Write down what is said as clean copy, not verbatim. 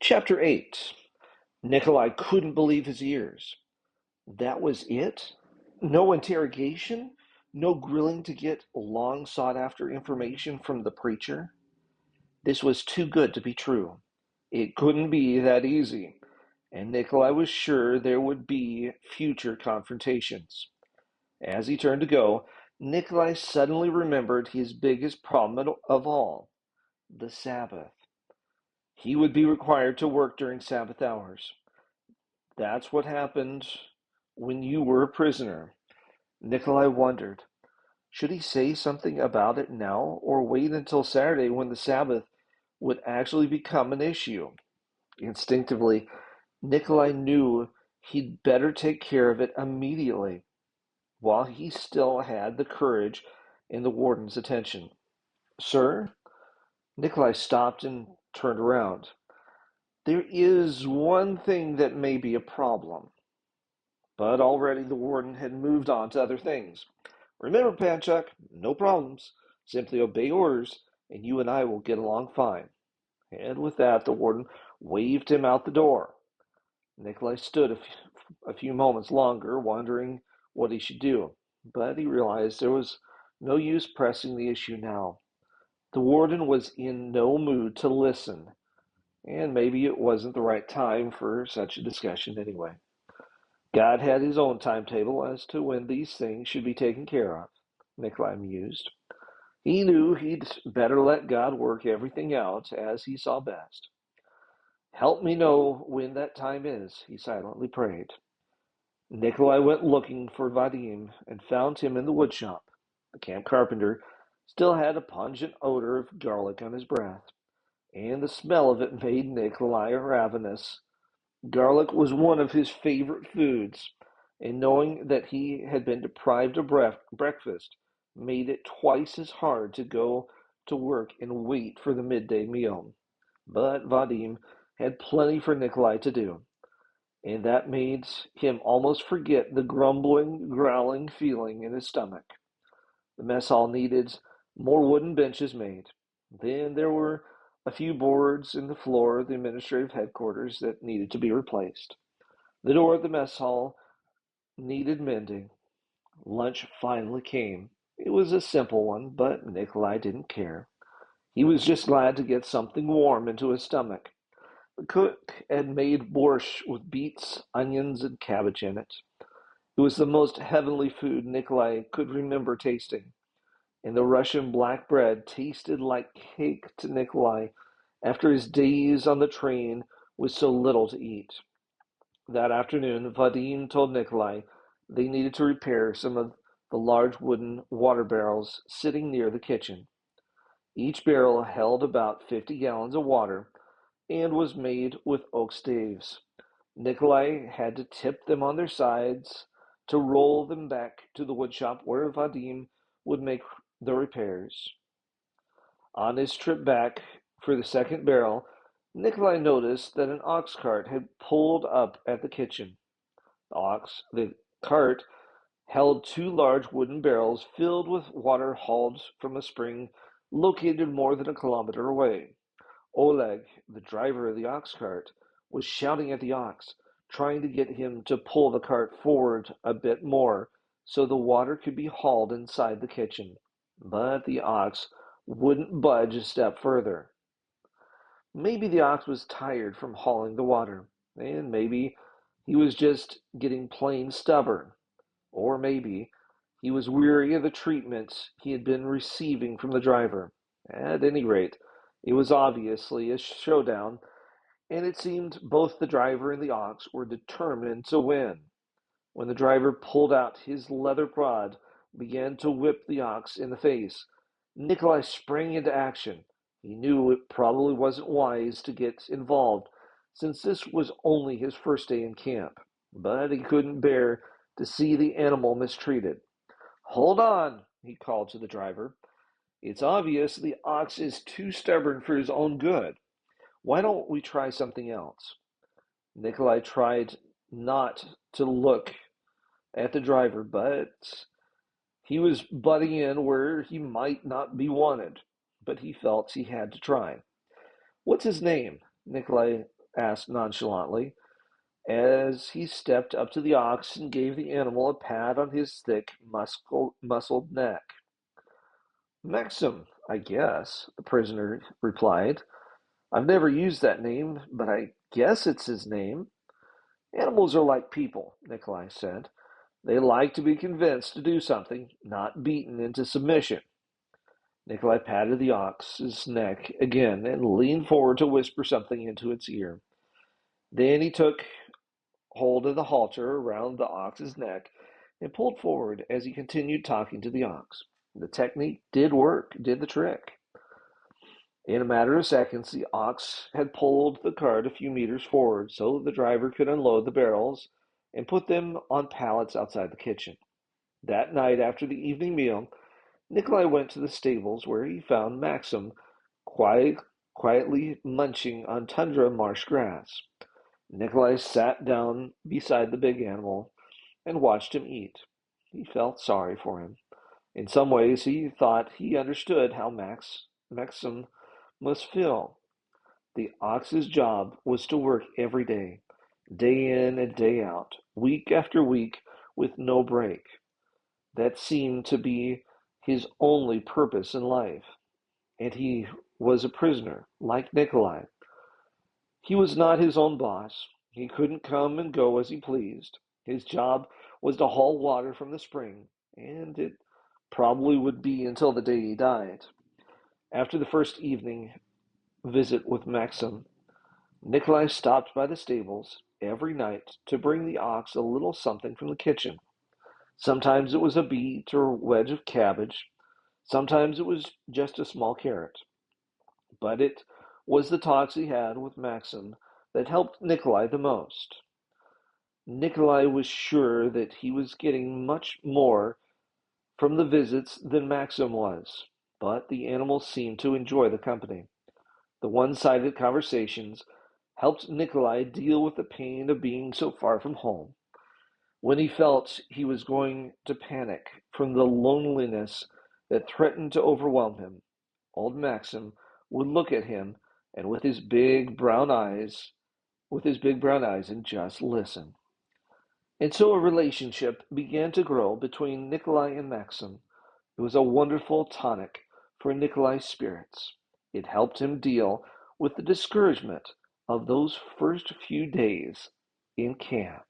Chapter 8. Nikolai couldn't believe his ears. That was it? No interrogation? No grilling to get long sought after information from the preacher? This was too good to be true. It couldn't be that easy, and Nikolai was sure there would be future confrontations. As he turned to go, Nikolai suddenly remembered his biggest problem of all, the Sabbath. He would be required to work during Sabbath hours. That's what happened when you were a prisoner. Nikolai wondered, should he say something about it now or wait until Saturday when the Sabbath would actually become an issue? Instinctively, Nikolai knew he'd better take care of it immediately while he still had the courage and the warden's attention. Sir? Nikolai stopped and turned around. There is one thing that may be a problem. But already the warden had moved on to other things. Remember, Panchuk, no problems. Simply obey orders, and you and I will get along fine. And with that, the warden waved him out the door. Nikolai stood a few moments longer, wondering what he should do. But he realized there was no use pressing the issue now. The warden was in no mood to listen, and maybe it wasn't the right time for such a discussion anyway. God had his own timetable as to when these things should be taken care of, Nikolai mused. He knew he'd better let God work everything out as he saw best. Help me know when that time is, he silently prayed. Nikolai went looking for Vadim and found him in the woodshop. The camp carpenter still had a pungent odor of garlic on his breath, and the smell of it made Nikolai ravenous. Garlic was one of his favorite foods, and knowing that he had been deprived of breakfast made it twice as hard to go to work and wait for the midday meal. But Vadim had plenty for Nikolai to do, and that made him almost forget the grumbling, growling feeling in his stomach. The mess hall needed more wooden benches made. Then there were a few boards in the floor of the administrative headquarters that needed to be replaced. The door of the mess hall needed mending. Lunch finally came. It was a simple one, but Nikolai didn't care. He was just glad to get something warm into his stomach. The cook had made borscht with beets, onions, and cabbage in it. It was the most heavenly food Nikolai could remember tasting, and the Russian black bread tasted like cake to Nikolai after his days on the train with so little to eat. That afternoon, Vadim told Nikolai they needed to repair some of the large wooden water barrels sitting near the kitchen. Each barrel held about 50 gallons of water and was made with oak staves. Nikolai had to tip them on their sides to roll them back to the woodshop where Vadim would make the repairs. On his trip back for the second barrel, Nikolai noticed that an ox cart had pulled up at the kitchen. The cart held two large wooden barrels filled with water hauled from a spring located more than a kilometer away. Oleg, the driver of the ox cart, was shouting at the ox, trying to get him to pull the cart forward a bit more so the water could be hauled inside the kitchen. But the ox wouldn't budge a step further. Maybe the ox was tired from hauling the water, and maybe he was just getting plain stubborn. Or maybe he was weary of the treatment he had been receiving from the driver. At any rate, it was obviously a showdown, and it seemed both the driver and the ox were determined to win. When the driver pulled out his leather prod, began to whip the ox in the face, Nikolai sprang into action. He knew it probably wasn't wise to get involved, since this was only his first day in camp, but he couldn't bear to see the animal mistreated. Hold on, he called to the driver. It's obvious the ox is too stubborn for his own good. Why don't we try something else? Nikolai tried not to look at the driver, but he was butting in where he might not be wanted. But he felt he had to try. What's his name? Nikolai asked nonchalantly, as he stepped up to the ox and gave the animal a pat on his thick, muscled neck. Maxim, I guess, the prisoner replied. I've never used that name, but I guess it's his name. Animals are like people, Nikolai said. They like to be convinced to do something, not beaten into submission. Nikolai patted the ox's neck again and leaned forward to whisper something into its ear. Then he took hold of the halter around the ox's neck and pulled forward as he continued talking to the ox. The technique did work, did the trick. In a matter of seconds, the ox had pulled the cart a few meters forward so the driver could unload the barrels and put them on pallets outside the kitchen. That night, after the evening meal, Nikolai went to the stables where he found Maxim quietly munching on tundra marsh grass. Nikolai sat down beside the big animal and watched him eat. He felt sorry for him. In some ways, he thought he understood how Maxim must feel. The ox's job was to work every day, day in and day out, week after week, with no break. That seemed to be his only purpose in life. And he was a prisoner, like Nikolai. He was not his own boss. He couldn't come and go as he pleased. His job was to haul water from the spring, and it probably would be until the day he died. After the first evening visit with Maxim, Nikolai stopped by the stables every night to bring the ox a little something from the kitchen. Sometimes it was a beet or wedge of cabbage. Sometimes it was just a small carrot. But it was the talks he had with Maxim that helped Nikolai the most. Nikolai was sure that he was getting much more from the visits than Maxim was, but the animals seemed to enjoy the company. The one-sided conversations helped Nikolai deal with the pain of being so far from home. When he felt he was going to panic from the loneliness that threatened to overwhelm him, old Maxim would look at him and with his big brown eyes and just listen. And so a relationship began to grow between Nikolai and Maxim. It was a wonderful tonic for Nikolai's spirits. It helped him deal with the discouragement of those first few days in camp.